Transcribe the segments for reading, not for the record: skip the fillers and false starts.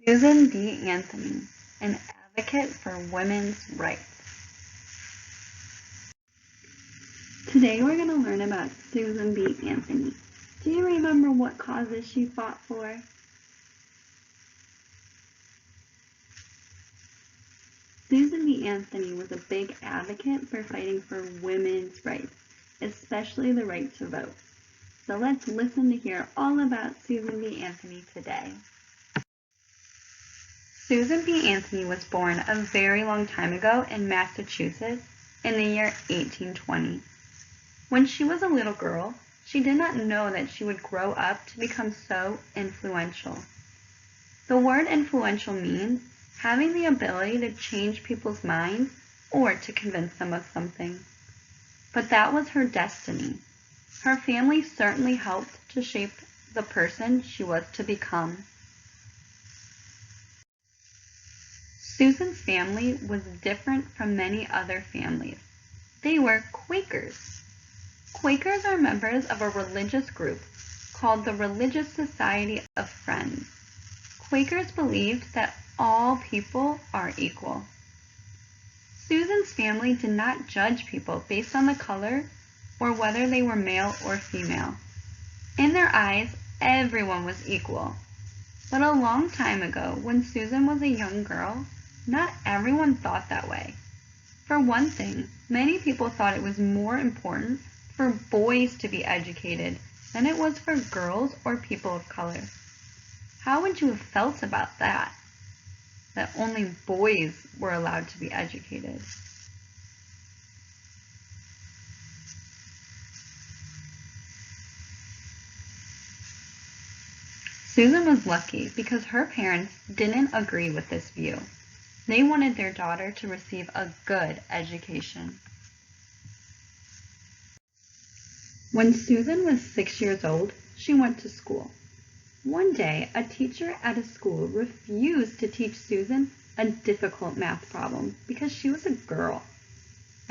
Susan B. Anthony, an advocate for women's rights. Today we're going to learn about Susan B. Anthony. Do you remember what causes she fought for? Susan B. Anthony was a big advocate for fighting for women's rights, especially the right to vote. So let's listen to hear all about Susan B. Anthony today. Susan B. Anthony was born a very long time ago in Massachusetts in the year 1820. When she was a little girl, she did not know that she would grow up to become so influential. The word influential means having the ability to change people's minds or to convince them of something. But that was her destiny. Her family certainly helped to shape the person she was to become. Susan's family was different from many other families. They were Quakers. Quakers are members of a religious group called the Religious Society of Friends. Quakers believed that all people are equal. Susan's family did not judge people based on the color or whether they were male or female. In their eyes, everyone was equal. But a long time ago, when Susan was a young girl, not everyone thought that way. For one thing, many people thought it was more important for boys to be educated than it was for girls or people of color. How would you have felt about that? That only boys were allowed to be educated? Susan was lucky because her parents didn't agree with this view. They wanted their daughter to receive a good education. When Susan was 6 years old, she went to school. One day, a teacher at a school refused to teach Susan a difficult math problem because she was a girl.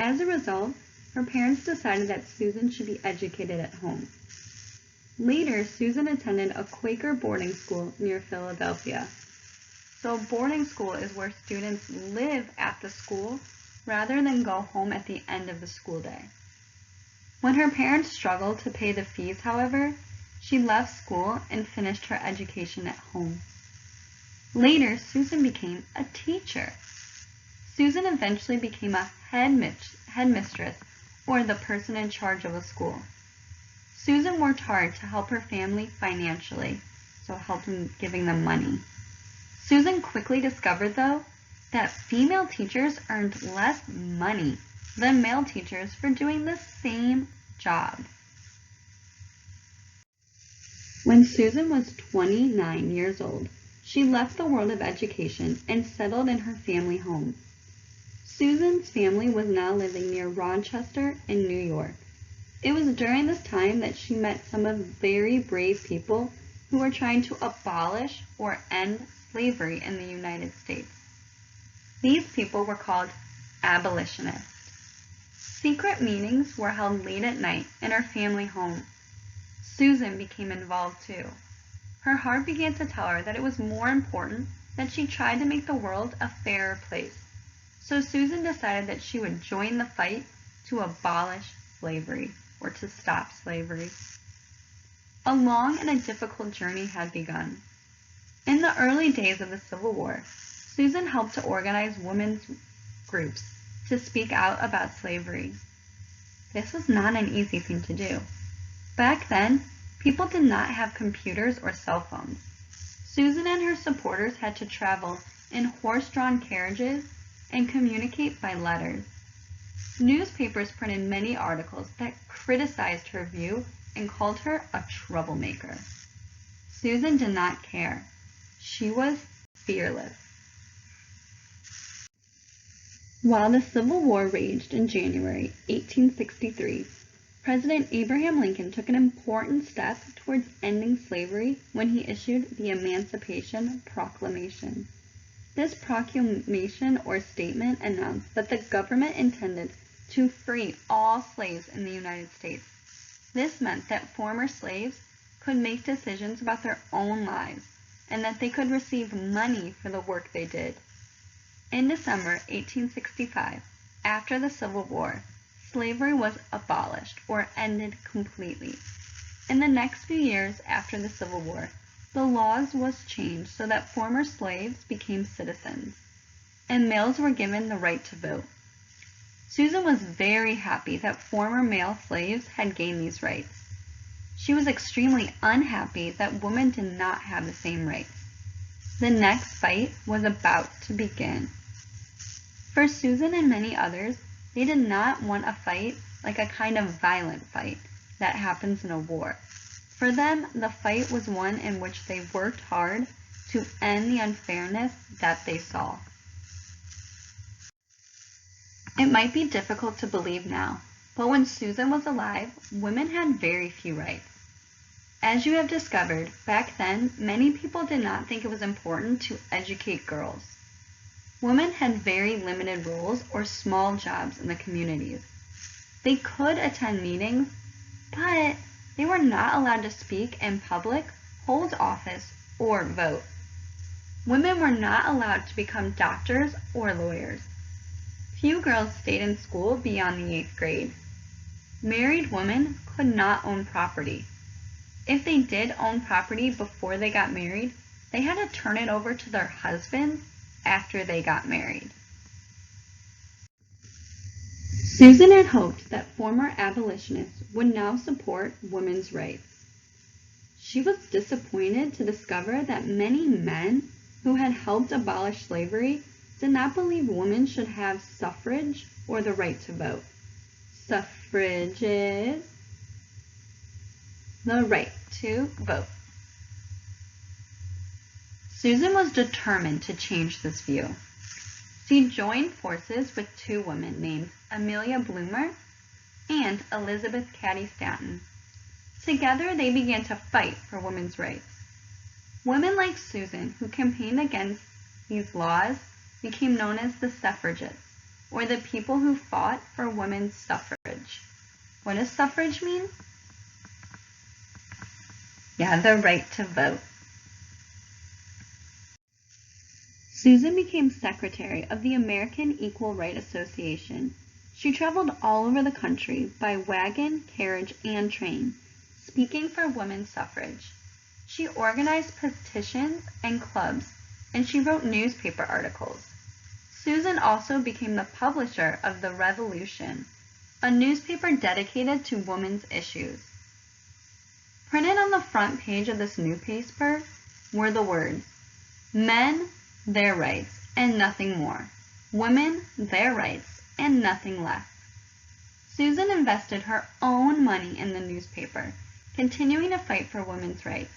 As a result, her parents decided that Susan should be educated at home. Later, Susan attended a Quaker boarding school near Philadelphia. So boarding school is where students live at the school rather than go home at the end of the school day. When her parents struggled to pay the fees, however, she left school and finished her education at home. Later, Susan became a teacher. Susan eventually became a headmistress, or the person in charge of a school. Susan worked hard to help her family financially, so helping giving them money. Susan quickly discovered, though, that female teachers earned less money than male teachers for doing the same job. When Susan was 29 years old, she left the world of education and settled in her family home. Susan's family was now living near Rochester in New York. It was during this time that she met some of the very brave people who were trying to abolish or end slavery in the United States. These people were called abolitionists. Secret meetings were held late at night in her family home. Susan became involved too. Her heart began to tell her that it was more important that she tried to make the world a fairer place. So Susan decided that she would join the fight to abolish slavery, or to stop slavery. A long and a difficult journey had begun. In the early days of the Civil War, Susan helped to organize women's groups to speak out about slavery. This was not an easy thing to do. Back then, people did not have computers or cell phones. Susan and her supporters had to travel in horse-drawn carriages and communicate by letters. Newspapers printed many articles that criticized her view and called her a troublemaker. Susan did not care. She was fearless. While the Civil War raged in January 1863, President Abraham Lincoln took an important step towards ending slavery when he issued the Emancipation Proclamation. This proclamation or statement announced that the government intended to free all slaves in the United States. This meant that former slaves could make decisions about their own lives, and that they could receive money for the work they did. In December 1865, after the Civil War, slavery was abolished or ended completely. In the next few years after the Civil War, the laws was changed so that former slaves became citizens, and males were given the right to vote. Susan was very happy that former male slaves had gained these rights. She was extremely unhappy that women did not have the same rights. The next fight was about to begin. For Susan and many others, they did not want a fight like a kind of violent fight that happens in a war. For them, the fight was one in which they worked hard to end the unfairness that they saw. It might be difficult to believe now, but when Susan was alive, women had very few rights. As you have discovered, back then, many people did not think it was important to educate girls. Women had very limited roles or small jobs in the communities. They could attend meetings, but they were not allowed to speak in public, hold office, or vote. Women were not allowed to become doctors or lawyers. Few girls stayed in school beyond the 8th grade. Married women could not own property. If they did own property before they got married, they had to turn it over to their husbands after they got married. Susan had hoped that former abolitionists would now support women's rights. She was disappointed to discover that many men who had helped abolish slavery did not believe women should have suffrage or the right to vote. Suffrage is the right to vote. Susan was determined to change this view. She joined forces with two women named Amelia Bloomer and Elizabeth Cady Stanton. Together, they began to fight for women's rights. Women like Susan, who campaigned against these laws, became known as the suffragists, or the people who fought for women's suffrage. What does suffrage mean? Yeah, the right to vote. Susan became secretary of the American Equal Right Association. She traveled all over the country by wagon, carriage, and train, speaking for women's suffrage. She organized petitions and clubs, and she wrote newspaper articles. Susan also became the publisher of The Revolution, a newspaper dedicated to women's issues. Printed on the front page of this newspaper were the words, "Men, their rights, and nothing more. Women, their rights, and nothing less." Susan invested her own money in the newspaper, continuing to fight for women's rights.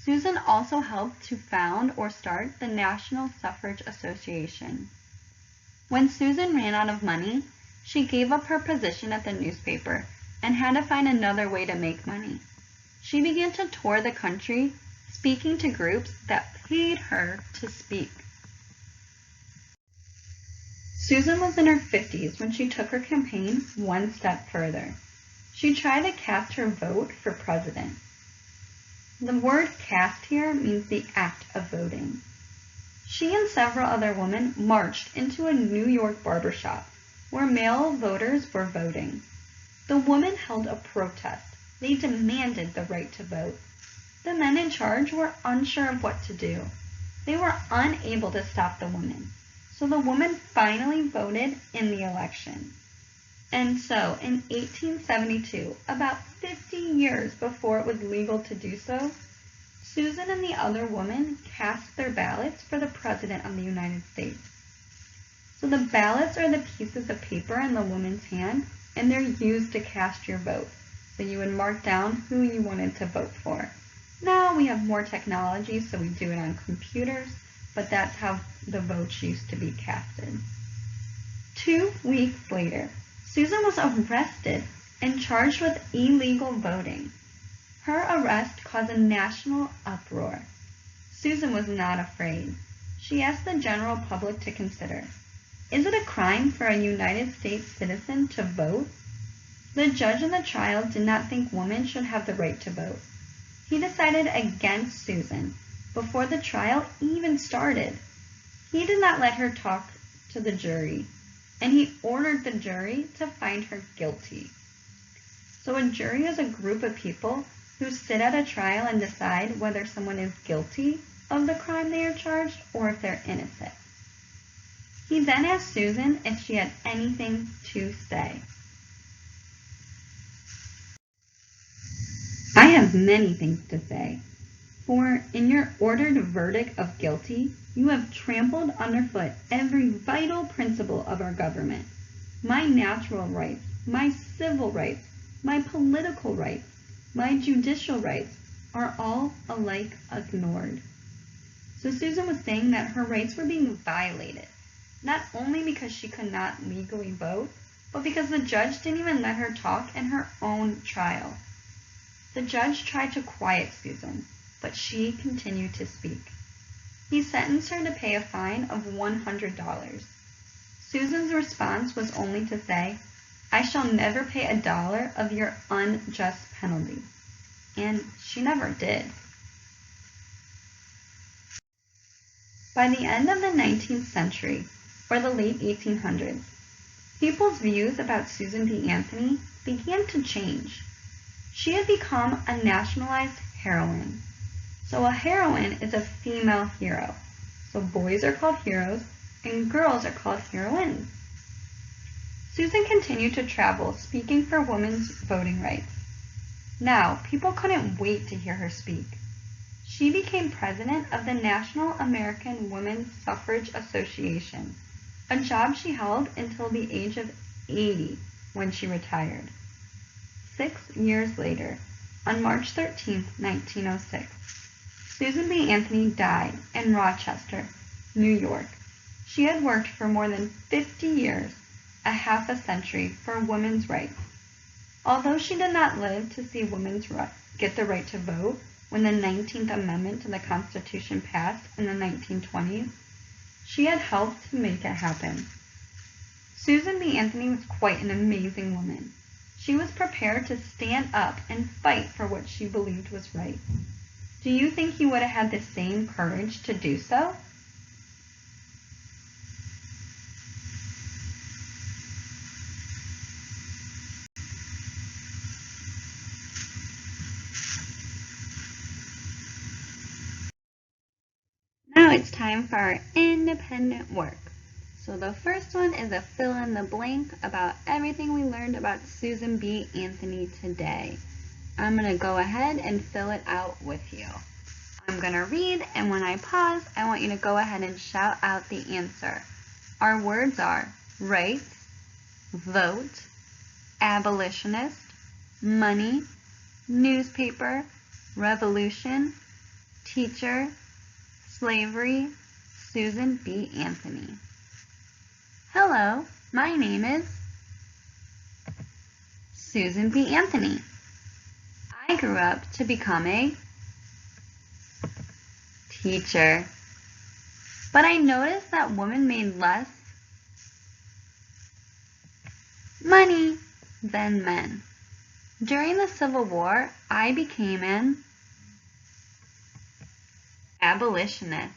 Susan also helped to found or start the National Suffrage Association. When Susan ran out of money, she gave up her position at the newspaper and had to find another way to make money. She began to tour the country, speaking to groups that paid her to speak. Susan was in her 50s when she took her campaign one step further. She tried to cast her vote for president. The word cast here means the act of voting. She and several other women marched into a New York barbershop where male voters were voting. The women held a protest. They demanded the right to vote. The men in charge were unsure of what to do. They were unable to stop the women. So the women finally voted in the election. And so, in 1872, about 50 years before it was legal to do so, Susan and the other women cast their ballots for the President of the United States. So the ballots are the pieces of paper in the woman's hand, and they're used to cast your vote. So you would mark down who you wanted to vote for. Now we have more technology, so we do it on computers, but that's how the votes used to be casted. 2 weeks later, Susan was arrested and charged with illegal voting. Her arrest caused a national uproar. Susan was not afraid. She asked the general public to consider, is it a crime for a United States citizen to vote? The judge in the trial did not think women should have the right to vote. He decided against Susan, before the trial even started. He did not let her talk to the jury, and he ordered the jury to find her guilty. So a jury is a group of people who sit at a trial and decide whether someone is guilty of the crime they are charged or if they're innocent. He then asked Susan if she had anything to say. I have many things to say, for in your ordered verdict of guilty, you have trampled underfoot every vital principle of our government. My natural rights, my civil rights, my political rights, my judicial rights are all alike ignored. So Susan was saying that her rights were being violated, not only because she could not legally vote, but because the judge didn't even let her talk in her own trial. The judge tried to quiet Susan, but she continued to speak. He sentenced her to pay a fine of $100. Susan's response was only to say, "I shall never pay $1 of your unjust penalty." And she never did. By the end of the 19th century, or the late 1800s, people's views about Susan B. Anthony began to change. She had become a nationalized heroine. So a heroine is a female hero. So boys are called heroes and girls are called heroines. Susan continued to travel speaking for women's voting rights. Now, people couldn't wait to hear her speak. She became president of the National American Women's Suffrage Association, a job she held until the age of 80 when she retired. 6 years later, on March 13, 1906, Susan B. Anthony died in Rochester, New York. She had worked for more than 50 years, a half a century, for women's rights. Although she did not live to see women get the right to vote when the 19th Amendment to the Constitution passed in the 1920s, she had helped to make it happen. Susan B. Anthony was quite an amazing woman. She was prepared to stand up and fight for what she believed was right. Do you think you would have had the same courage to do so? Now it's time for our independent work. So the first one is a fill in the blank about everything we learned about Susan B. Anthony today. I'm going to go ahead and fill it out with you. I'm going to read, and when I pause, I want you to go ahead and shout out the answer. Our words are rights, vote, abolitionist, money, newspaper, revolution, teacher, slavery, Susan B. Anthony. Hello, my name is Susan B. Anthony. I grew up to become a teacher, but I noticed that women made less money than men. During the Civil War, I became an abolitionist.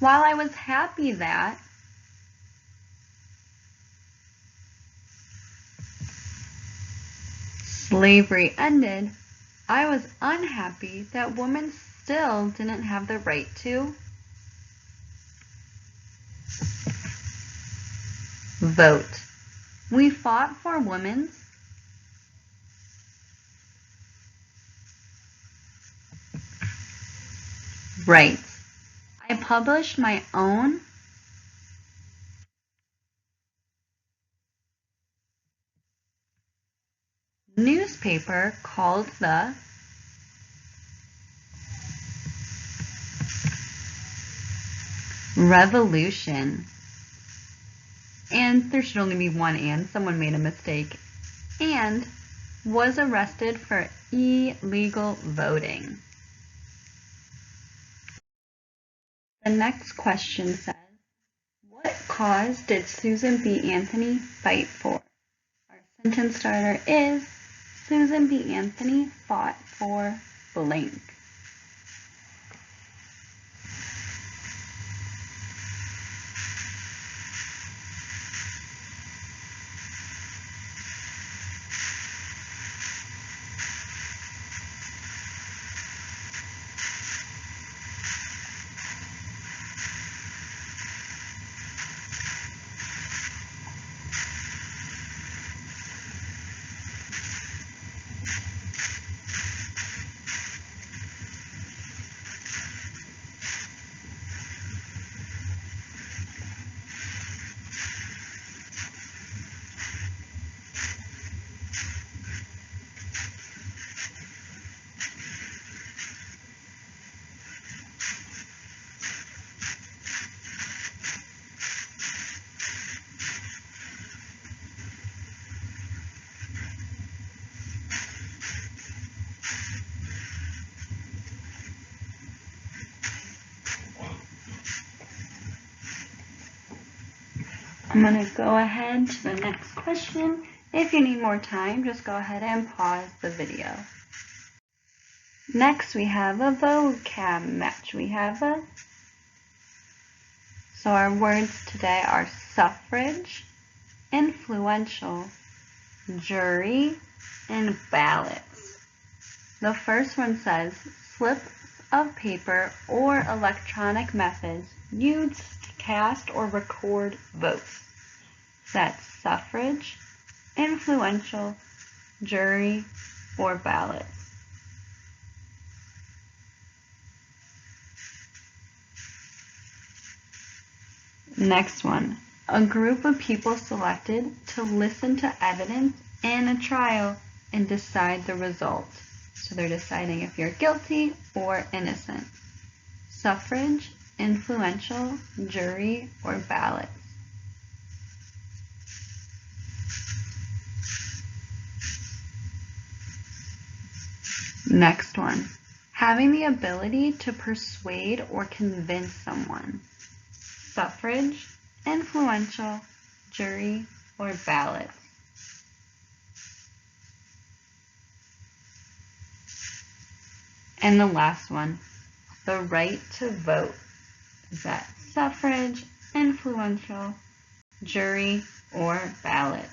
While I was happy that slavery ended, I was unhappy that women still didn't have the right to vote. We fought for women's rights. I published my own newspaper called the Revolution. And there should only be one and. Someone made a mistake. And was arrested for illegal voting. The next question says, what cause did Susan B. Anthony fight for? Our sentence starter is, Susan B. Anthony fought for blank. I'm going to go ahead to the next question. If you need more time, just go ahead and pause the video. Next, we have a vocab match. So our words today are suffrage, influential, jury, and ballots. The first one says slips of paper or electronic methods used to cast or record votes. That's suffrage, influential, jury, or ballots. Next one, a group of people selected to listen to evidence in a trial and decide the result. So they're deciding if you're guilty or innocent. Suffrage, influential, jury, or ballots. Next one, having the ability to persuade or convince someone. Suffrage, influential, jury, or ballots. And the last one, the right to vote. Is that suffrage, influential, jury, or ballots?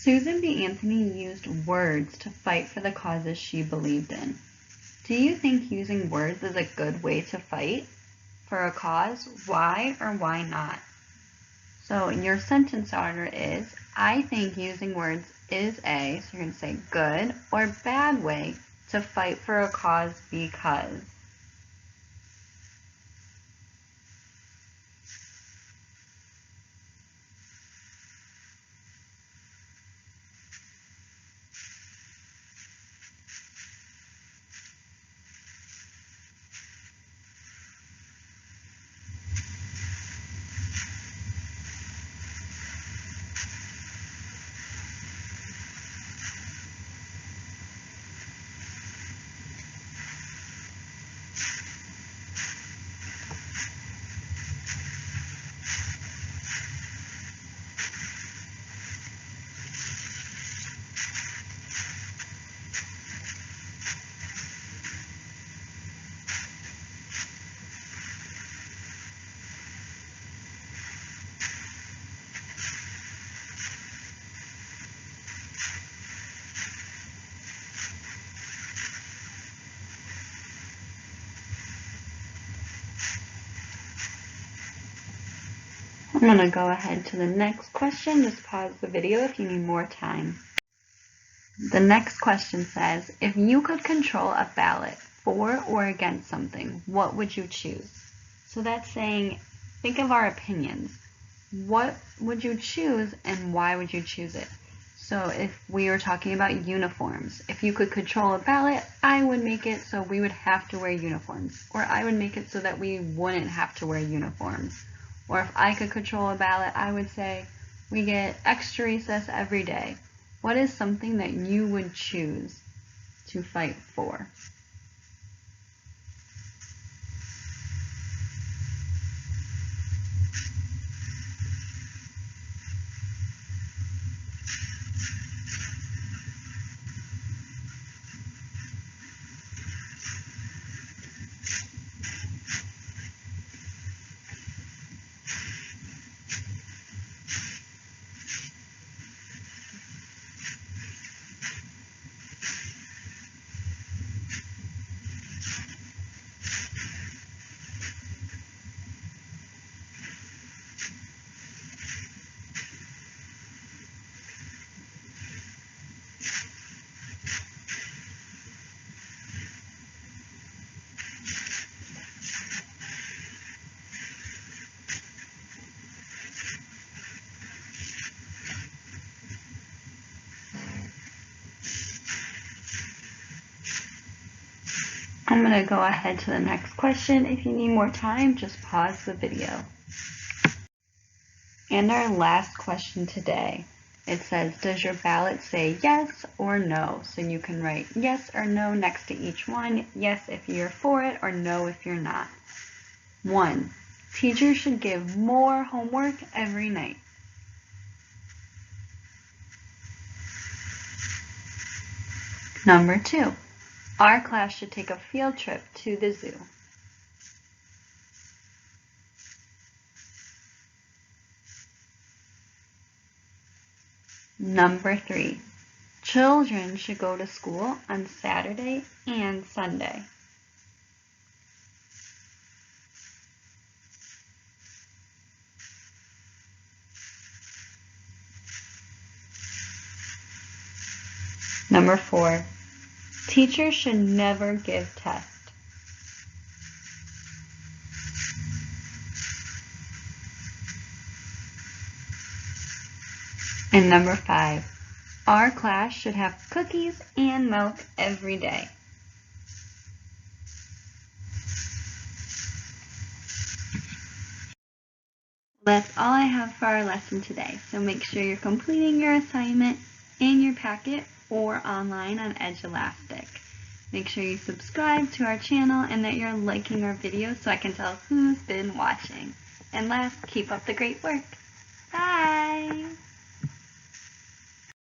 Susan B. Anthony used words to fight for the causes she believed in. Do you think using words is a good way to fight for a cause? Why or why not? So your sentence order is, I think using words is a, so you're going to say good or bad way to fight for a cause because. I'm going to go ahead to the next question. Just pause the video if you need more time. The next question says, if you could control a ballot for or against something, what would you choose? So that's saying, think of our opinions. What would you choose and why would you choose it? So if we were talking about uniforms, if you could control a ballot, I would make it so we would have to wear uniforms. Or I would make it so that we wouldn't have to wear uniforms. Or if I could control a ballot, I would say we get extra recess every day. What is something that you would choose to fight for? I'm going to go ahead to the next question. If you need more time, just pause the video. And our last question today, it says, does your ballot say yes or no? So you can write yes or no next to each one. Yes if you're for it or no if you're not. 1. Teachers should give more homework every night. Number 2, our class should take a field trip to the zoo. Number 3, children should go to school on Saturday and Sunday. Number 4, teachers should never give tests. And number 5, our class should have cookies and milk every day. That's all I have for our lesson today, so make sure you're completing your assignment in your packet or online on Edgelastic. Make sure you subscribe to our channel and that you're liking our videos so I can tell who's been watching. And last, keep up the great work. Bye!